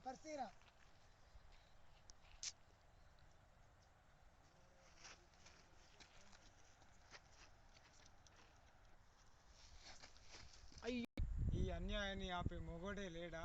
పరిస్థితిరా ఈ అన్యాయాన్ని ఆపే మొగోడే లేడా?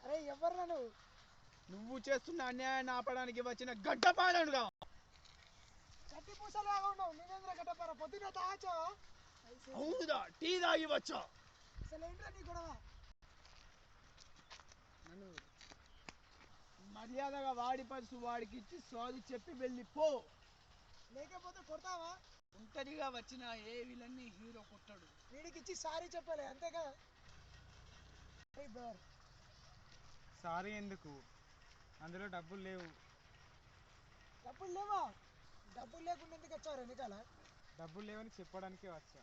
అరే ఎవర్రా నువ్వు? నువ్వు చేస్తున్న అన్యాయాన్ని ఆపడానికి వచ్చిన గడ్డపాలనుగా. గట్టి పూసలాగా ఉన్నావు, నువ్వేంద్ర గడ్డపార? పొద్దున్న తాగచ్చావా? అవునుదా, టీ తాగి వచ్చా. అసలు ఏంట్రా నీ గొడవ? నన్ను మర్యాదగా వాడి పర్సు వాడికి ఇచ్చి సారీ చెప్పి వెళ్ళిపో. లేకపోతే కొడతావా? ఒంటరిగా వచ్చిన ఏ విలన్ని హీరో కొట్టాడు. వీడికి ఇచ్చి సారీ చెప్పలే అంతేగా? సారీ ఎందుకు? అందులో డబ్బులు లేవు. డబ్బులు లేవా? డబ్బులు లేకుండా ఎందుకు వచ్చారు వెనకాల? డబ్బులు లేవని చెప్పడానికే వచ్చా.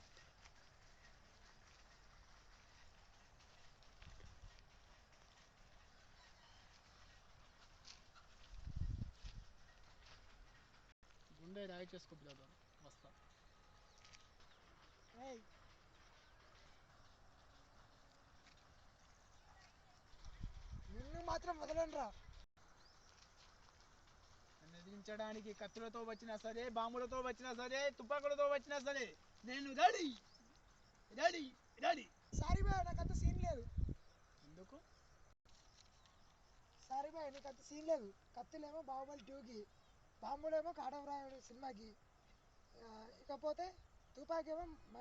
గుండె రాయి చేసుకో బ్రదర్, వస్తా. నిన్ను మాత్రం వదలనురా. నన్ను ఎదిరించడానికి కత్తులతో వచ్చినా సరే, బాంబులతో వచ్చినా సరే, తుపాకులతో వచ్చినా సరే నేను ready ready ready. Sorry boy, నాకు అంత సీన్ లేదు. ఎందుకు? సారీ బాయ్, నీకు అంత సీన్ లేదు. కత్తులేమో బాహుబలి 2కి, బాంబులేమో కాటవరాయుడు సినిమాకి, ఇకపోతే తుపాకేమో